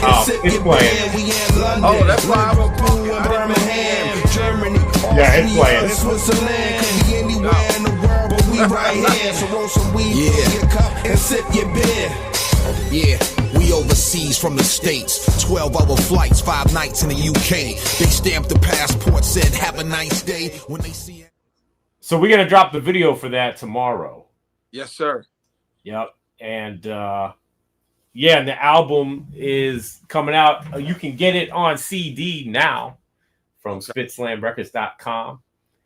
Oh, it's playing. We in London, oh, that's Liverpool and Birmingham, Germany, Austria, Switzerland. Could be anywhere in the world, but we right here. So roll some weed, fill your cup, and sip your beer. Yeah. We overseas from the States, 12-hour flights, 5 nights in the UK. They stamped the passport, said have a nice day when they see it. So we're going to drop the video for that tomorrow. Yes, sir. Yep. And and the album is coming out. You can get it on CD now from SpitSLAMRecords.com.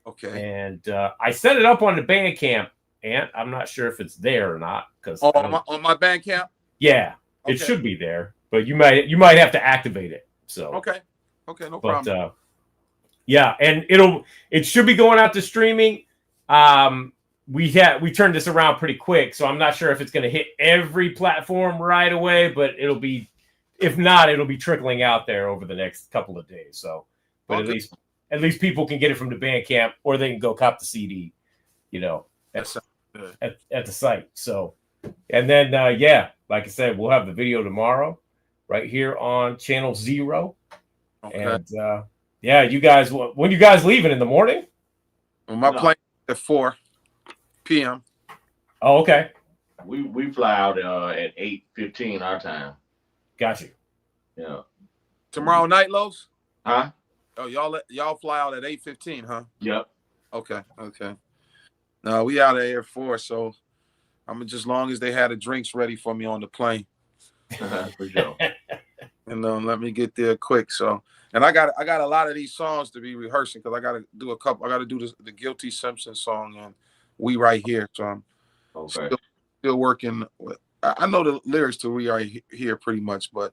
Okay. And I set it up on the Bandcamp, and I'm not sure if it's there or not. On my Bandcamp? Yeah. Okay. It should be there, but you might have to activate it. So okay, no problem. Yeah, and it should be going out to streaming. We turned this around pretty quick, so I'm not sure if it's going to hit every platform right away, but if not, it'll be trickling out there over the next couple of days. So, but okay. at least people can get it from the Bandcamp, or they can go cop the CD, at the site. So, and then like I said, we'll have the video tomorrow right here on Channel 0. Okay. And you guys, when you guys leaving in the morning? Well, my plane at 4 p.m. Oh, okay. We fly out at 8:15 our time. Got you. Yeah. Tomorrow night, Los? Huh? Oh, y'all fly out at 8:15, huh? Yep. Okay. No, we out of here at 4, so I'm just long as they had the drinks ready for me on the plane. For sure. And let me get there quick. So, and I got a lot of these songs to be rehearsing because I got to do a couple. I got to do the Guilty Simpson song and We Right Here. So I'm Okay. still working. I know the lyrics to We Right Here pretty much, but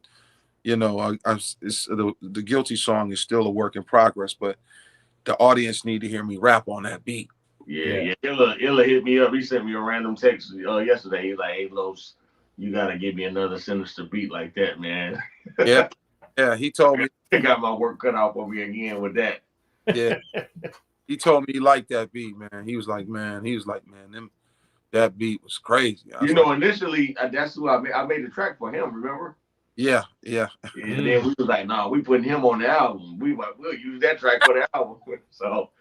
you know, it's the Guilty song is still a work in progress. But the audience need to hear me rap on that beat. Yeah. Illa hit me up. He sent me a random text yesterday. He's like, "Hey, Los, you gotta give me another sinister beat like that, man." Yeah. He told me I got my work cut out for me again with that. Yeah, he told me he liked that beat, man. He was like, man, that beat was crazy. You know, initially that's who I made the track for him. Remember? Yeah. And then we was like, "Nah, we putting him on the album. We'll use that track for the album." So,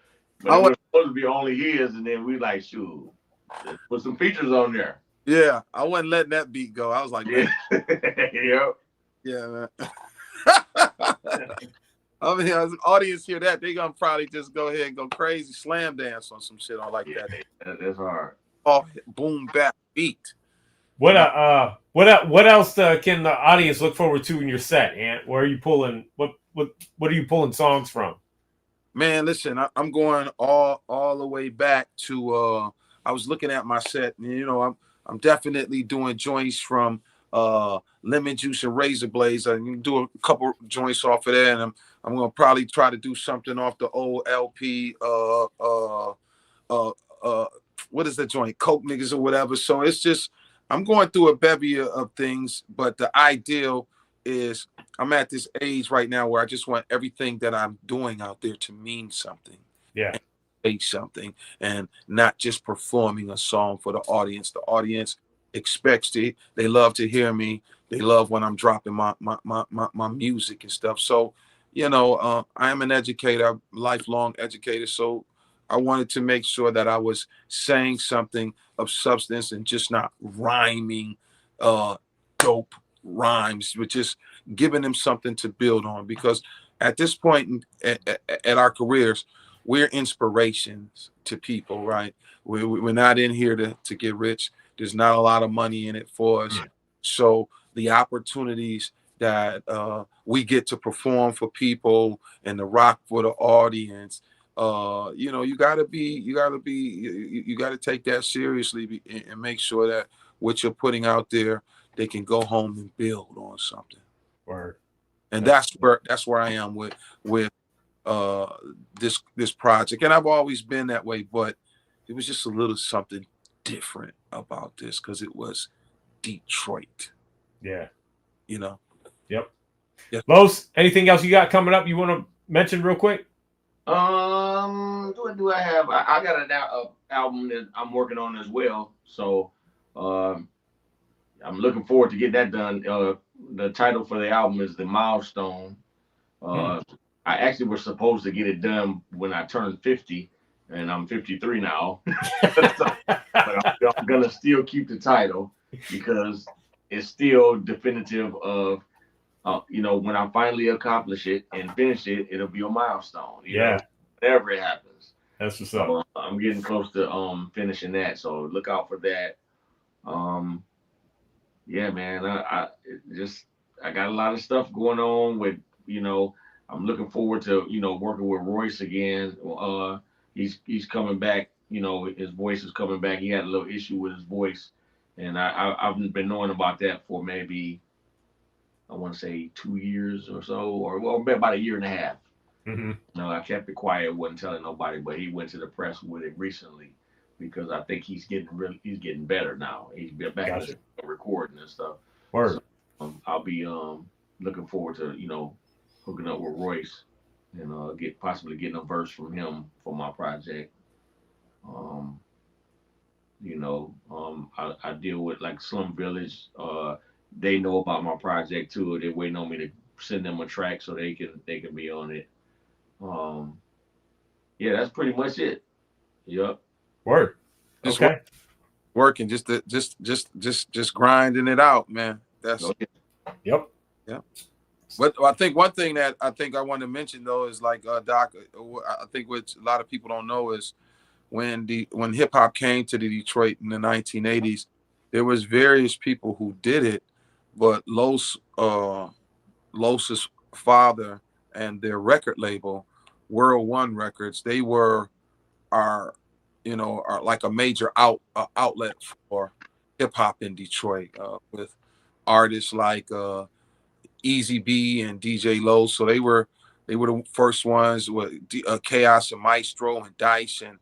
but it was supposed to be only his, and then we like, shoot, let's put some features on there. Yeah, I wasn't letting that beat go. I was like, man, yeah, man. I mean, as the audience hear that, they gonna probably just go ahead and go crazy, slam dance on some shit on like that. That's hard. Oh, boom bap beat. What else can the audience look forward to in your set, Ant? Where are you pulling? What are you pulling songs from? Man, listen, I'm going all the way back to. I was looking at my set, and you know, I'm definitely doing joints from Lemon Juice and Razor Blades. I can do a couple joints off of that, and I'm gonna probably try to do something off the old LP. What is that joint? Coke Niggas or whatever. So it's just I'm going through a bevy of things, but the ideal is I'm at this age right now where I just want everything that I'm doing out there to mean something. Yeah. And say something and not just performing a song for the audience. The audience expects they love to hear me. They love when I'm dropping my music and stuff. So, you know, I am an educator, lifelong educator. So I wanted to make sure that I was saying something of substance and just not rhyming dope rhymes, but just giving them something to build on. Because at this point at our careers, we're inspirations to people, right? We're not in here to get rich. There's not a lot of money in it for us. So the opportunities that we get to perform for people and to rock for the audience, you know, you gotta take that seriously and make sure that what you're putting out there, they can go home and build on something. Word. And that's where I am with this project. And I've always been that way, but it was just a little something different about this because it was Detroit. Yeah. You know. Yep. Yeah. Los, anything else you got coming up you want to mention real quick? What do I have? I got an album that I'm working on as well. So I'm looking forward to get that done. The title for the album is The Milestone. I actually was supposed to get it done when I turned 50, and I'm 53 now. But I'm gonna still keep the title because it's still definitive of, you know, when I finally accomplish it and finish it, it'll be a milestone. You know, whatever it happens. That's what's up. I'm getting close to finishing that, so look out for that. Yeah, man, I got a lot of stuff going on with, you know, I'm looking forward to, you know, working with Royce again. He's coming back, you know, his voice is coming back. He had a little issue with his voice, and I've been knowing about that for maybe, I want to say 2 years or so, or about a year and a half. Mm-hmm. No, I kept it quiet, wasn't telling nobody, but he went to the press with it recently because I think he's getting better now. He's been back to recording and stuff. Word. So, I'll be looking forward to, you know, hooking up with Royce and possibly getting a verse from him for my project. You know, I deal with like Slum Village. They know about my project too. They're waiting on me to send them a track so they can be on it. Yeah, that's pretty much it. Yep. Word. Okay. Working, just grinding it out, man. That's Yep. Yeah. But I think one thing that I want to mention though is like Doc. I think what a lot of people don't know is when hip hop came to the Detroit in the 1980s, there was various people who did it, but Los Los's father and their record label, World One Records, they were our, are like a major outlet for hip hop in Detroit, with artists like Easy B and DJ Los. So they were the first ones with Chaos and Maestro and Dice and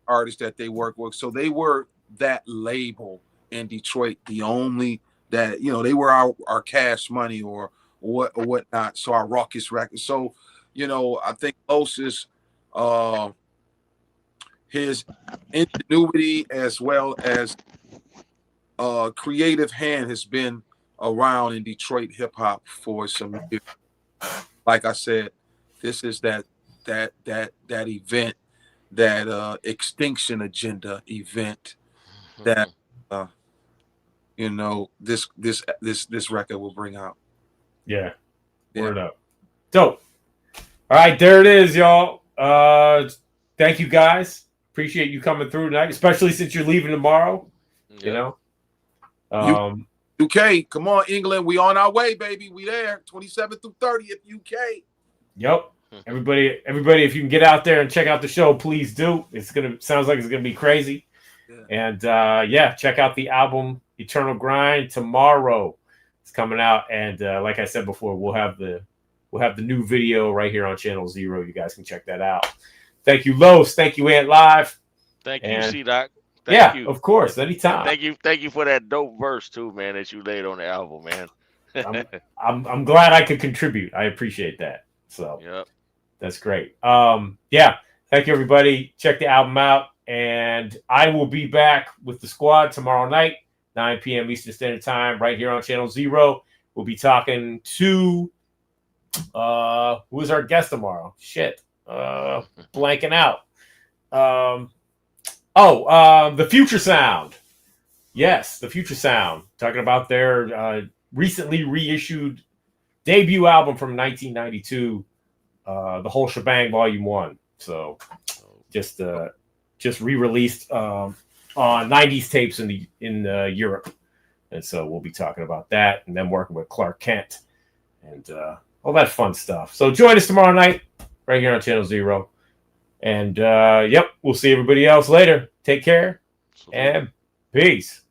artists that they work with. So they were that label in Detroit, the only that, they were our Cash Money or whatnot. So our Raucous Records. So, I think Los's his ingenuity as well as creative hand has been around in Detroit hip hop for some years. Like I said, this is that event, that Extinction Agenda event that this record will bring out. Yeah. Word up. Dope. All right, there it is, y'all. Thank you guys. Appreciate you coming through tonight, especially since you're leaving tomorrow. UK, come on, England. We on our way, baby. We there. 27th through 30th, UK. Yep. Everybody, if you can get out there and check out the show, please do. Sounds like it's gonna be crazy. And check out the album Eternal Grind tomorrow. It's coming out, and like I said before, we'll have the new video right here on Channel 0. You guys can check that out. Thank you, Los. Thank you, Antlive. Thank you, C-Doc. Thank you. Of course, anytime. Thank you for that dope verse too, man, that you laid on the album, man. I'm glad I could contribute. I appreciate that. So that's great. Thank you, everybody. Check the album out, and I will be back with the squad tomorrow night, 9 p.m. Eastern Standard Time, right here on Channel 0. We'll be talking to who is our guest tomorrow? Shit. Blanking out. The Future Sound. Yes, the Future Sound. Talking about their recently reissued debut album from 1992, The Whole Shebang Volume 1. So just re-released on 90s tapes in Europe. And so we'll be talking about that, and then working with Clark Kent and all that fun stuff. So join us tomorrow night right here on Channel 0. And we'll see everybody else later. Take care and peace.